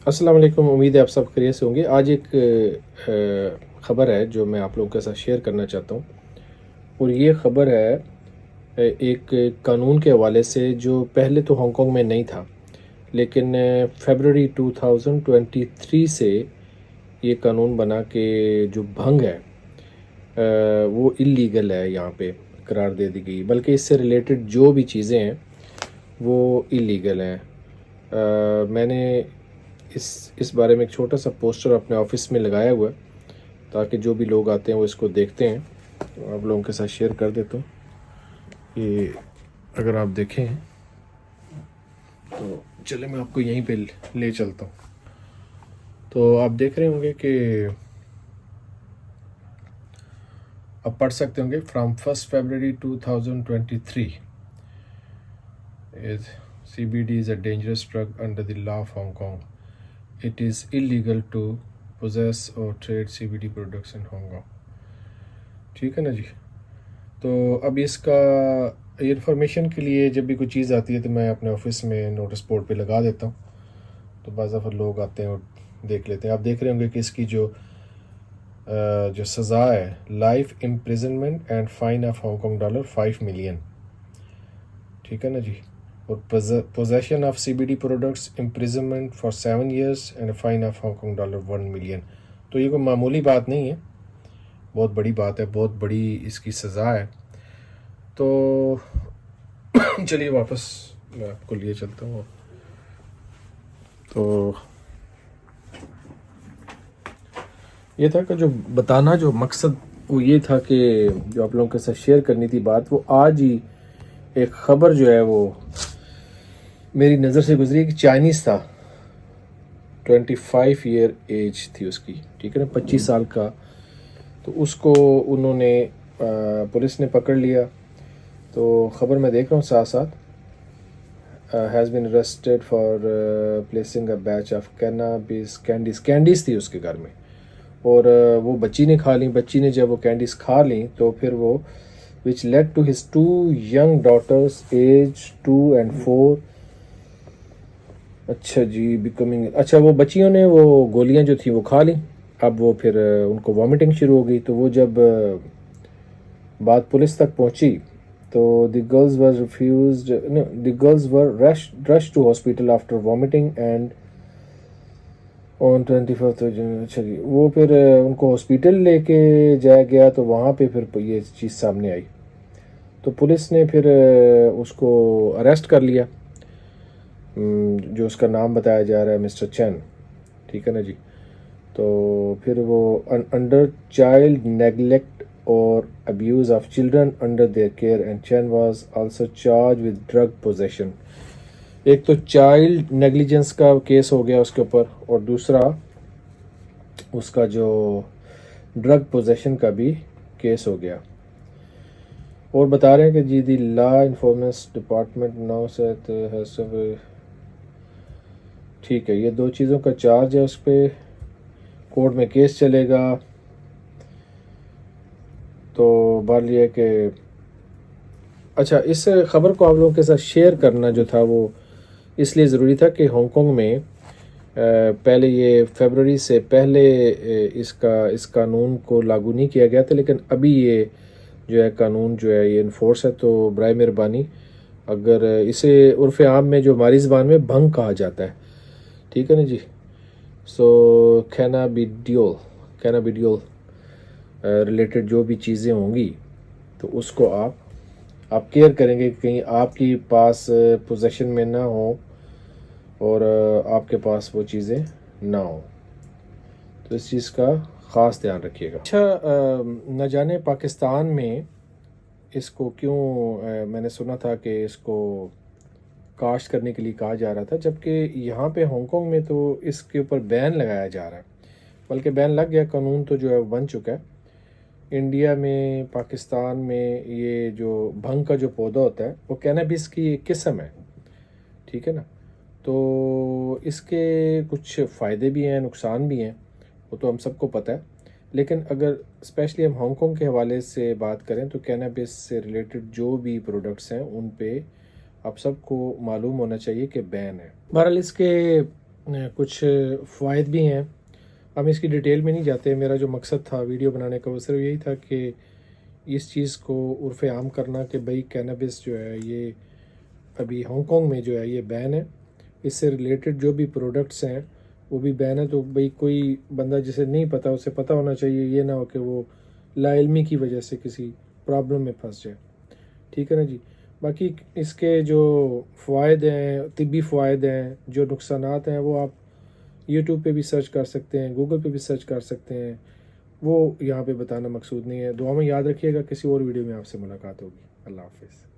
अस्सलाम वालेकुम। उम्मीद है आप सब खैरियत से होंगे। आज एक ख़बर है जो मैं आप लोगों के साथ शेयर करना चाहता हूँ, और ये ख़बर है एक कानून के हवाले से जो पहले तो हांगकांग में नहीं था, लेकिन फरवरी 2023 से ये कानून बना के जो भंग है वो इलीगल है, यहाँ पे करार दे दी गई। बल्कि इससे रिलेटेड जो भी चीज़ें हैं वो इलीगल हैं। मैंने इस बारे में एक छोटा सा पोस्टर अपने ऑफिस में लगाया हुआ है, ताकि जो भी लोग आते हैं वो इसको देखते हैं। तो आप लोगों के साथ शेयर कर देता हूँ। ये अगर आप देखें तो चले मैं आपको यहीं पे ले चलता हूँ। तो आप देख रहे होंगे कि आप पढ़ सकते होंगे, from 1 February 2023 is CBD is a dangerous drug under the law of Hong Kong. It is illegal to possess or trade CBD products in Hong Kong. ठीक है ना जी। तो अब इसका इंफॉर्मेशन के लिए जब भी कोई चीज़ आती है तो मैं अपने ऑफिस में नोटिस बोर्ड पे लगा देता हूँ, तो बाज़ दफ़ा लोग आते हैं और देख लेते हैं। आप देख रहे होंगे कि इसकी जो सज़ा है, life imprisonment and fine of Hong Kong dollar 5 million. ठीक है ना जी। और possession of CBD products imprisonment for 7 years and fine of Hong Kong dollar 1 million. तो ये कोई मामूली बात नहीं है, बहुत बड़ी बात है, बहुत बड़ी इसकी सज़ा है। तो चलिए वापस मैं आपको लिए चलता हूँ। तो ये था कि जो बताना जो मकसद वो ये था कि जो आप लोगों के साथ शेयर करनी थी बात, वो आज ही एक ख़बर जो है वो मेरी नज़र से गुजरी कि चाइनीज़ था, 25 ईयर एज थी उसकी, ठीक है ना, 25 साल का। तो उसको उन्होंने पुलिस ने पकड़ लिया। तो ख़बर मैं देख रहा हूँ साथ साथ, has been arrested for placing a batch of cannabis candies थी उसके घर में, और वो बच्ची ने खा ली। बच्ची ने जब वो कैंडीज़ खा ली तो फिर वो which led to his 2 young daughters age 2 and 4। अच्छा जी, बिकमिंग, अच्छा वो बच्चियों ने वो गोलियां जो थी वो खा ली। अब वो फिर उनको वॉमिटिंग शुरू हो गई। तो वो जब बात पुलिस तक पहुंची तो the girls were refused, no, the girls were rush to hospital after vomiting and on 24 June. अच्छा जी, वो फिर उनको हॉस्पिटल लेके जाया गया। तो वहाँ पे फिर ये चीज़ सामने आई। तो पुलिस ने फिर उसको अरेस्ट कर लिया, जो उसका नाम बताया जा रहा है मिस्टर चैन। ठीक है ना जी। तो फिर वो अंडर चाइल्ड नेगलेक्ट और abuse of children under their care and chain was also charge with drug possession. एक तो चाइल्ड नेग्लिजेंस का केस हो गया उसके ऊपर, और दूसरा उसका जो ड्रग पोजेशन का भी केस हो गया। और बता रहे हैं कि जी दी लॉ इन्फॉर्मेंस डिपार्टमेंट नाउ से ठीक है, ये दो चीज़ों का चार्ज है उस पर, कोर्ट में केस चलेगा। तो बात ये है कि अच्छा, इस ख़बर को आप लोगों के साथ शेयर करना जो था वो इसलिए ज़रूरी था कि हांगकांग में पहले ये फरवरी से पहले इस कानून को लागू नहीं किया गया था, लेकिन अभी ये जो है कानून जो है ये इन्फोर्स है। तो बराए मेहरबानी, अगर इसे उर्फ़ आम में जो हमारी ज़बान में भंग कहा जाता है, ठीक है ना जी। सो कैनाबिडियोल रिलेटेड जो भी चीज़ें होंगी तो उसको आप केयर करेंगे कि कहीं आपकी पास पोजेशन में ना हो और आपके पास वो चीज़ें ना हो। तो इस चीज़ का ख़ास ध्यान रखिएगा। अच्छा, न जाने पाकिस्तान में इसको क्यों मैंने सुना था कि इसको काश्त करने के लिए कहा जा रहा था, जबकि यहाँ पे हांगकांग में तो इसके ऊपर बैन लगाया जा रहा है। बल्कि बैन लग गया, कानून तो जो है बन चुका है। इंडिया में, पाकिस्तान में ये जो भंग का जो पौधा होता है वो कैनबिस की एक किस्म है, ठीक है ना। तो इसके कुछ फ़ायदे भी हैं, नुकसान भी हैं, वो तो हम सबको पता है। लेकिन अगर स्पेशली हम हांगकांग के हवाले से बात करें तो कैनबिस से रिलेटेड जो भी प्रोडक्ट्स हैं उन पे आप सबको मालूम होना चाहिए कि बैन है। बहरहाल इसके कुछ फ़वाइद भी हैं। हम इसकी डिटेल में नहीं जाते। मेरा जो मकसद था वीडियो बनाने का वो सिर्फ यही था कि इस चीज़ को उर्फ़ आम करना कि भाई कैनबिस जो है ये अभी हांगकांग में जो है ये बैन है। इससे रिलेटेड जो भी प्रोडक्ट्स हैं वो भी बैन है। तो भाई कोई बंदा जिसे नहीं पता उसे पता होना चाहिए, ये ना हो कि वो लाइल्मी की वजह से किसी प्रॉब्लम में फंस जाए। ठीक है ना जी। बाकी इसके जो फ़वाइद हैं, तिब्बी फ़वाइद हैं, जो नुकसानात हैं, वो आप यूट्यूब पे भी सर्च कर सकते हैं, गूगल पे भी सर्च कर सकते हैं। वो यहाँ पे बताना मकसूद नहीं है। दुआ में याद रखिएगा। किसी और वीडियो में आपसे मुलाकात होगी। अल्लाह हाफ़िज़।